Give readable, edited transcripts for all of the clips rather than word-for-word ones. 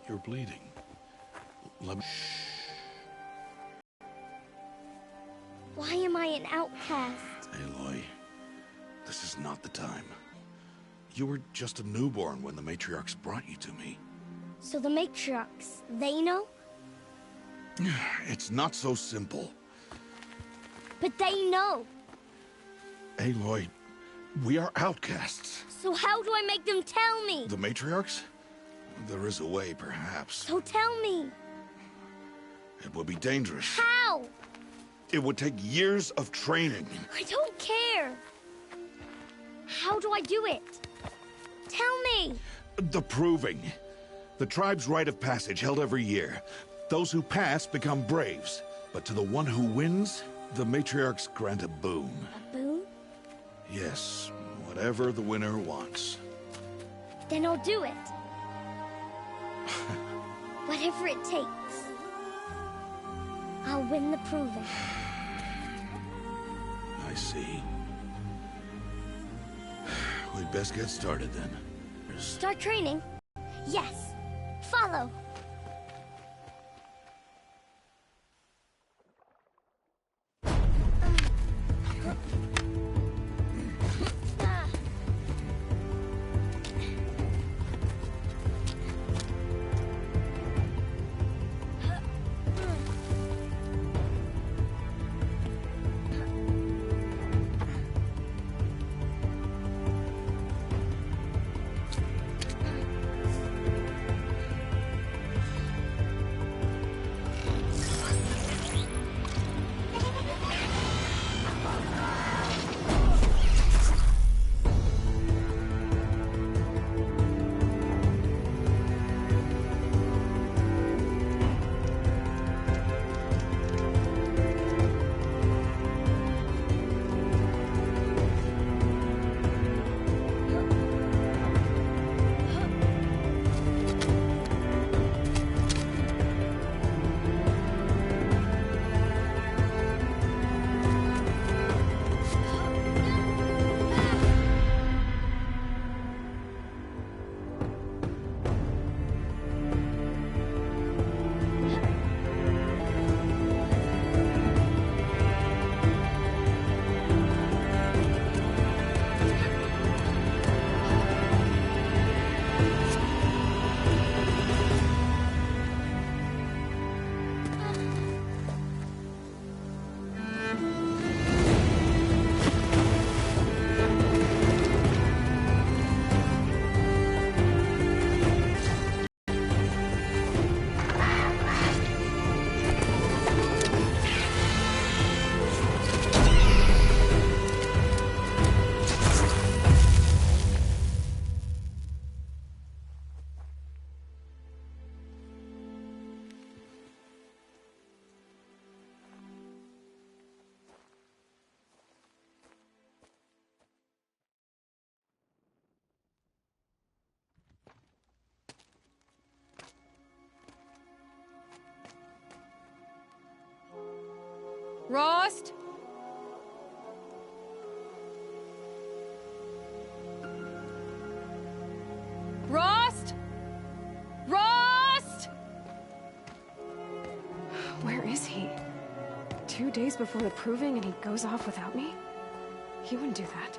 You're bleeding. Let me... Why am I an outcast? Aloy, this is not the time. You were just a newborn when the matriarchs brought you to me. So the matriarchs, they know? It's not so simple. But they know. Aloy, we are outcasts. So how do I make them tell me? The matriarchs? There is a way, perhaps. So tell me. It would be dangerous. How? It would take years of training. I don't care. How do I do it? Tell me. The proving. The tribe's rite of passage held every year. Those who pass become braves. But to the one who wins, the matriarchs grant a boon. A boon? Yes, whatever the winner wants. Then I'll do it. Whatever it takes. I'll win the proving. I see. We'd best get started then. Start training? Yes. Follow. Rost? Rost? Rost? Where is he? 2 days before the proving and he goes off without me? He wouldn't do that.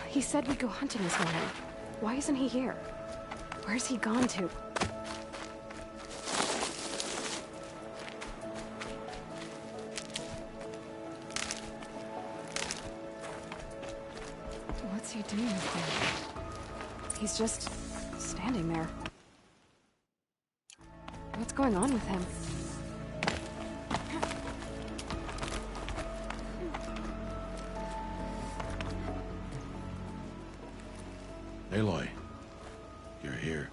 He said we'd go hunting this morning. Why isn't he here? Where's he gone to? What's he doing up there? He's just standing there. What's going on with him? Aloy, you're here.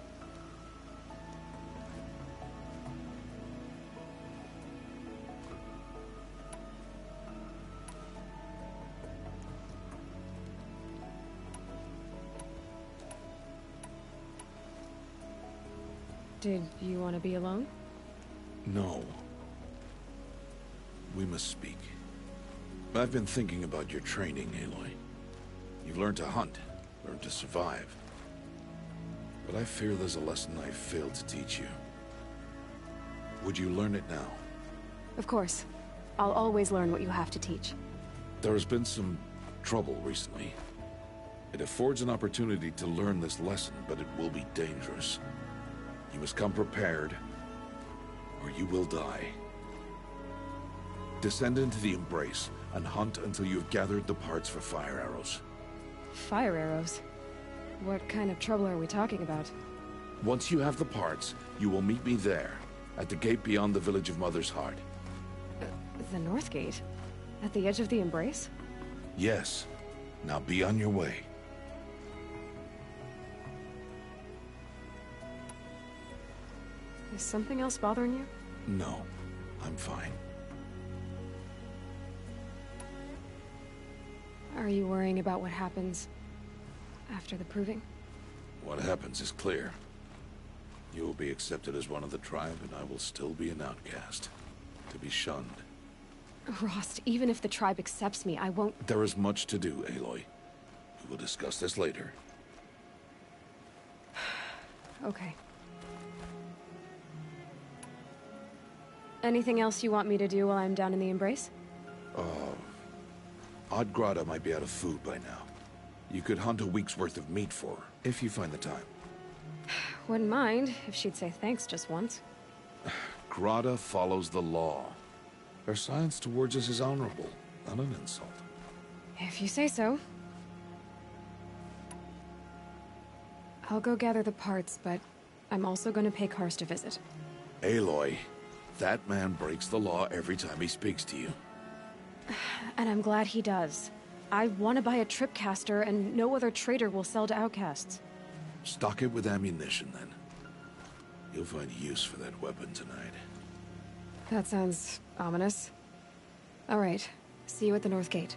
Did you want to be alone? No. We must speak. I've been thinking about your training, Aloy. You've learned to hunt, learned to survive. But I fear there's a lesson I failed to teach you. Would you learn it now? Of course. I'll always learn what you have to teach. There has been some trouble recently. It affords an opportunity to learn this lesson, but it will be dangerous. You must come prepared, or you will die. Descend into the Embrace, and hunt until you have gathered the parts for fire arrows. Fire arrows? What kind of trouble are we talking about? Once you have the parts, you will meet me there, at the gate beyond the village of Mother's Heart. The North Gate? At the edge of the Embrace? Yes. Now be on your way. Is something else bothering you? No, I'm fine. Are you worrying about what happens after the proving? What happens is clear. You will be accepted as one of the tribe, and I will still be an outcast. To be shunned. Rost, even if the tribe accepts me, I won't... There is much to do, Aloy. We will discuss this later. Okay. Anything else you want me to do while I'm down in the Embrace? Odgrada might be out of food by now. You could hunt a week's worth of meat for her, if you find the time. Wouldn't mind if she'd say thanks just once. Grada follows the law. Her science towards us is honorable, not an insult. If you say so. I'll go gather the parts, but I'm also going to pay Karst a visit. Aloy, that man breaks the law every time he speaks to you. And I'm glad he does. I want to buy a tripcaster, and no other trader will sell to outcasts. Stock it with ammunition, then. You'll find use for that weapon tonight. That sounds ominous. All right. See you at the North Gate.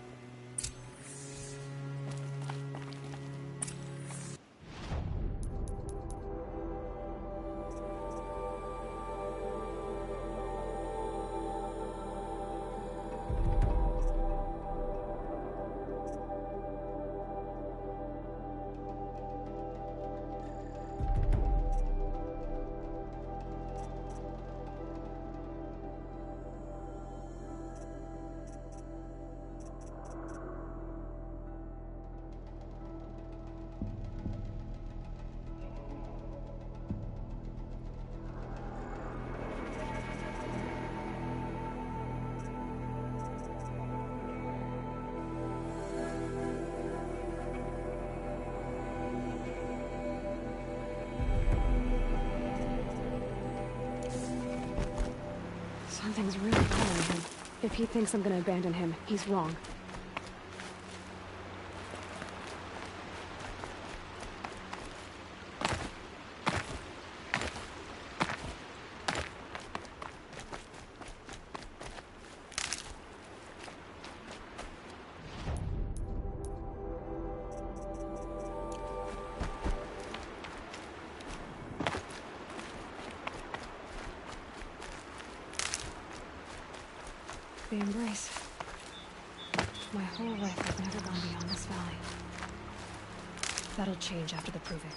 Something's really bothering him. If he thinks I'm gonna abandon him, he's wrong. The Embrace. My whole life I've never gone beyond this valley. That'll change after the proving.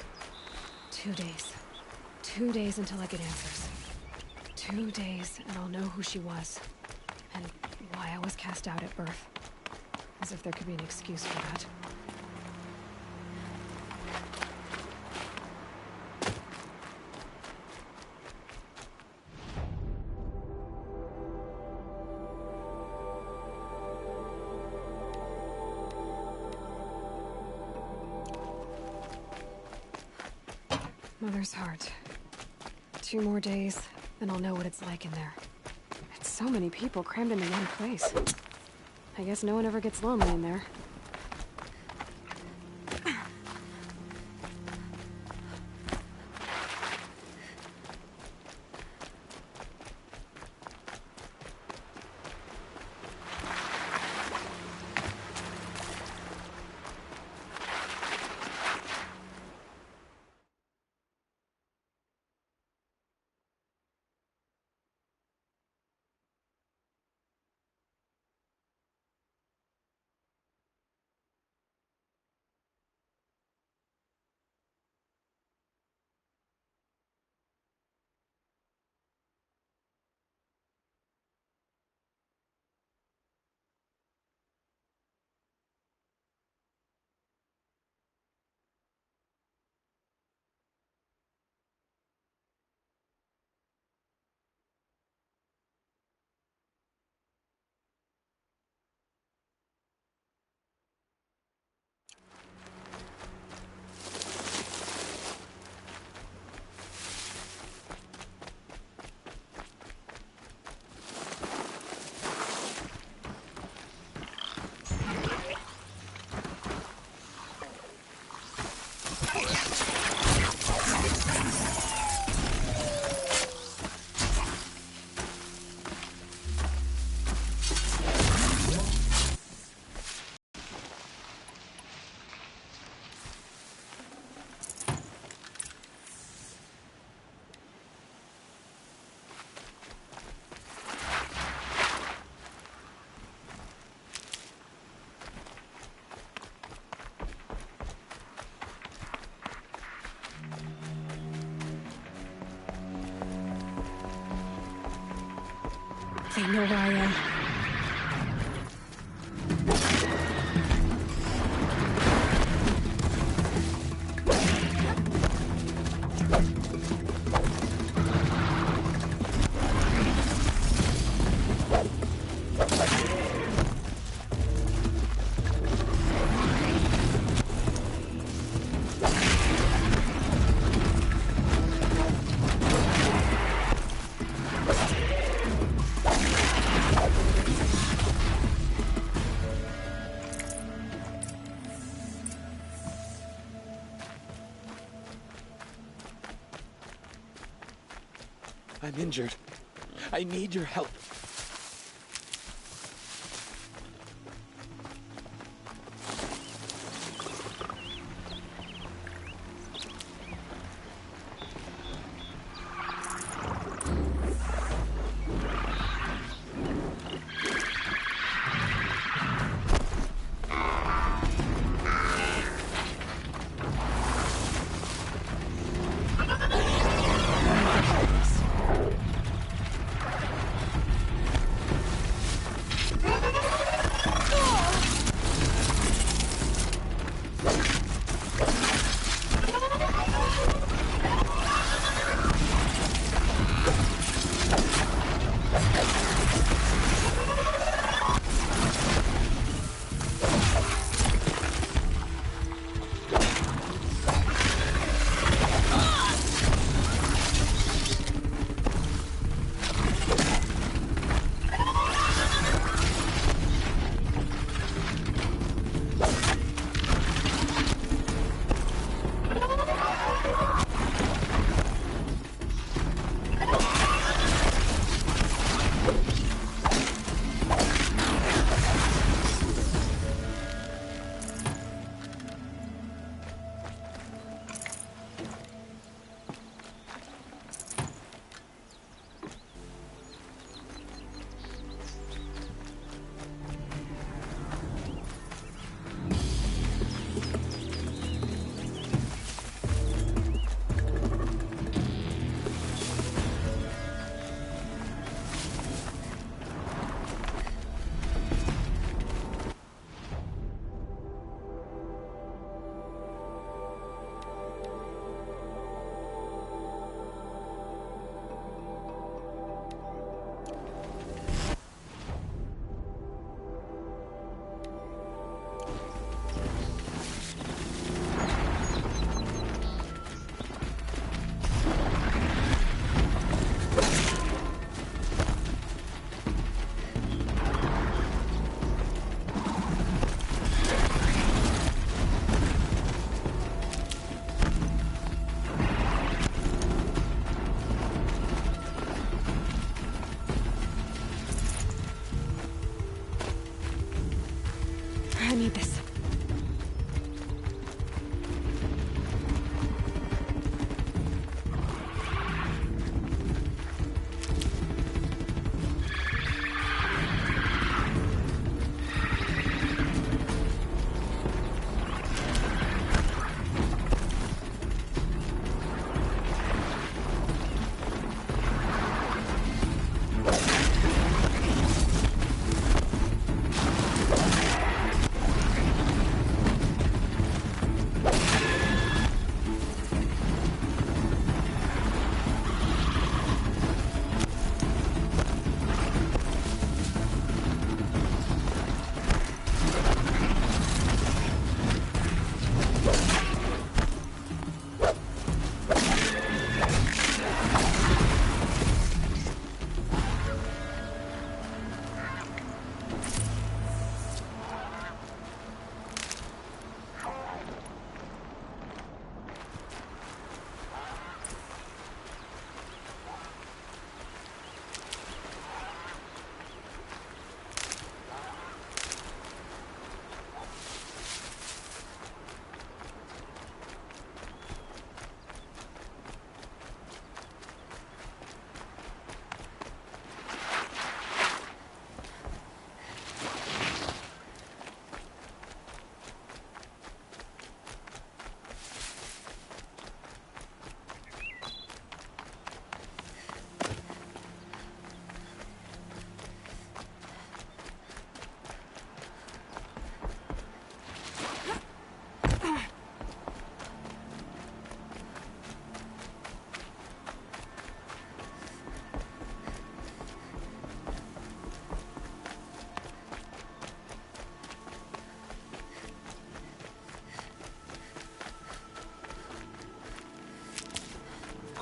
2 days. 2 days until I get answers. 2 days and I'll know who she was. And why I was cast out at birth. As if there could be an excuse for that. Mother's heart. 2 more days, then I'll know what it's like in there. It's so many people crammed into one place. I guess no one ever gets lonely in there. They know where I am. I'm injured. I need your help.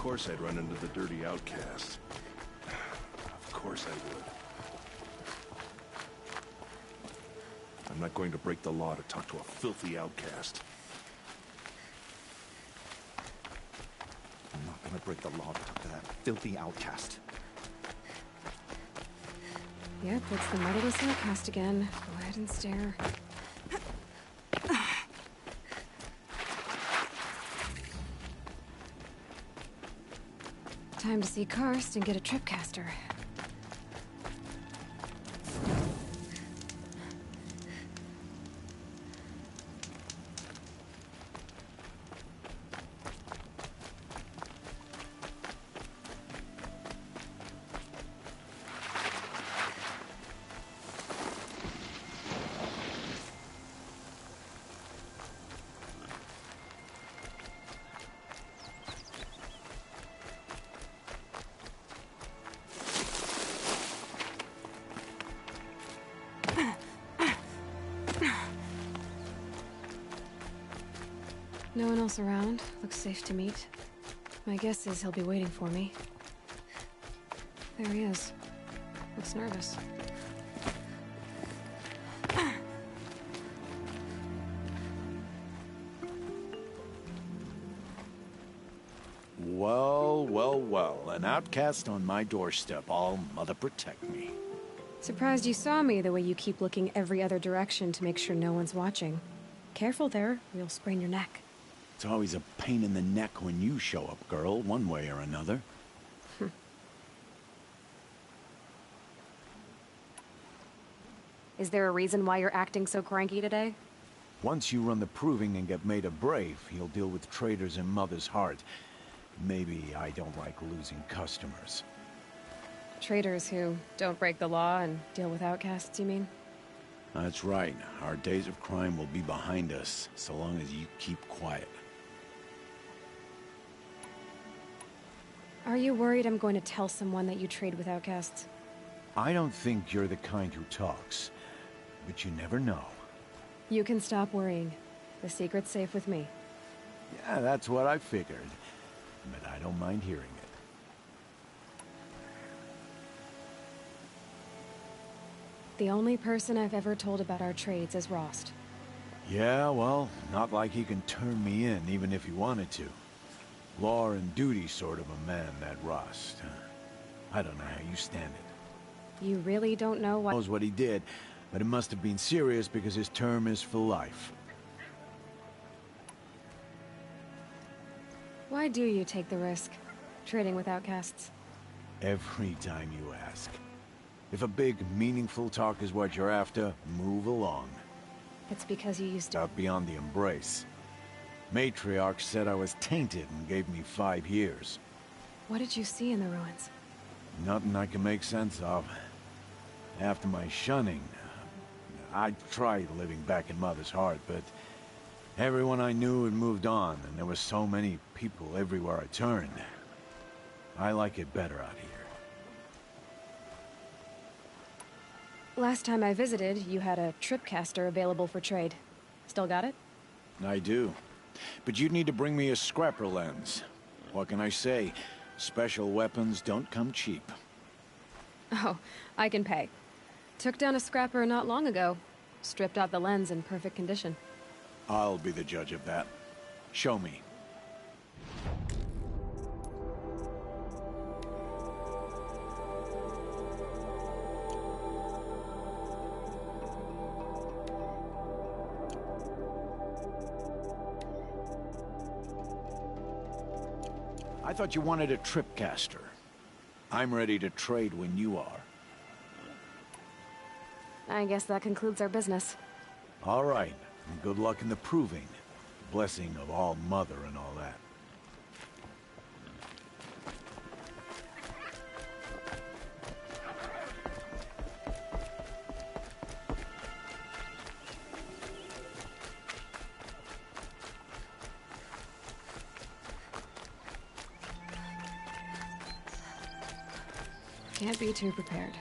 course I'd run into the dirty outcast. Of course I would. I'm not going to break the law to talk to a filthy outcast. I'm not gonna break the law to talk to that filthy outcast. Yep, it's the motherless outcast again. Go ahead and stare. Time to see Karst and get a tripcaster. No one else around. Looks safe to meet. My guess is he'll be waiting for me. There he is. Looks nervous. Well, well, well. An outcast on my doorstep. All mother protect me. Surprised you saw me the way you keep looking every other direction to make sure no one's watching. Careful there, or you'll sprain your neck. It's always a pain in the neck when you show up, girl, one way or another. Is there a reason why you're acting so cranky today? Once you run the proving and get made a brave, you'll deal with traitors in Mother's Heart. Maybe I don't like losing customers. Traitors who don't break the law and deal with outcasts, you mean? That's right. Our days of crime will be behind us, so long as you keep quiet. Are you worried I'm going to tell someone that you trade with outcasts? I don't think you're the kind who talks, but you never know. You can stop worrying. The secret's safe with me. Yeah, that's what I figured. But I don't mind hearing it. The only person I've ever told about our trades is Rost. Yeah, well, not like he can turn me in, even if he wanted to. Law and duty sort of a man, that Rost. I don't know how you stand it. You really don't know what— Knows what he did, but it must have been serious because his term is for life. Why do you take the risk, trading with outcasts? Every time you ask. If a big, meaningful talk is what you're after, move along. It's because you used to— Out beyond the embrace. Matriarch said I was tainted and gave me 5 years. What did you see in the ruins? Nothing I can make sense of. After my shunning, I tried living back in Mother's Heart, but everyone I knew had moved on, and there were so many people everywhere I turned. I like it better out here. Last time I visited, you had a tripcaster available for trade. Still got it? I do. But you'd need to bring me a scrapper lens. What can I say? Special weapons don't come cheap. Oh, I can pay. Took down a scrapper not long ago. Stripped out the lens in perfect condition. I'll be the judge of that. Show me. I thought you wanted a tripcaster. I'm ready to trade when you are. I guess that concludes our business. All right, and good luck in the proving. Blessing of All Mother and all that. Can't be too prepared.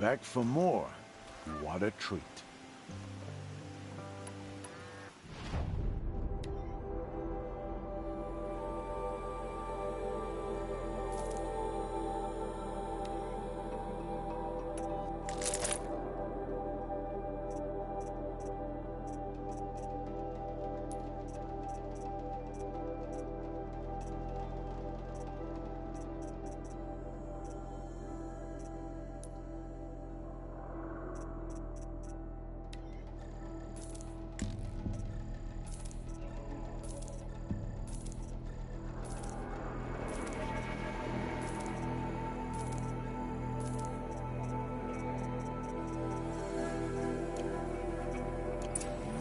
back for more. What a treat.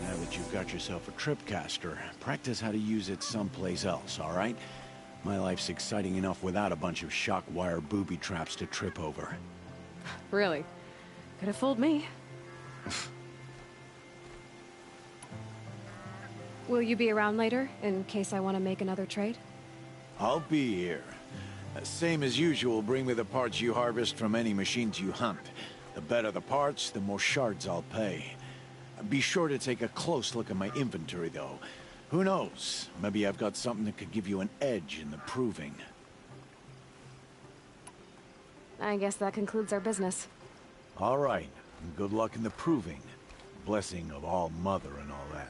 Now that you've got yourself a tripcaster, practice how to use it someplace else, all right? My life's exciting enough without a bunch of shock wire booby traps to trip over. Really? Could have fooled me. Will you be around later, in case I want to make another trade? I'll be here. Same as usual, bring me the parts you harvest from any machines you hunt. The better the parts, the more shards I'll pay. Be sure to take a close look at my inventory, though. Who knows? Maybe I've got something that could give you an edge in the proving. I guess that concludes our business. All right. Good luck in the proving. Blessing of All Mother and all that.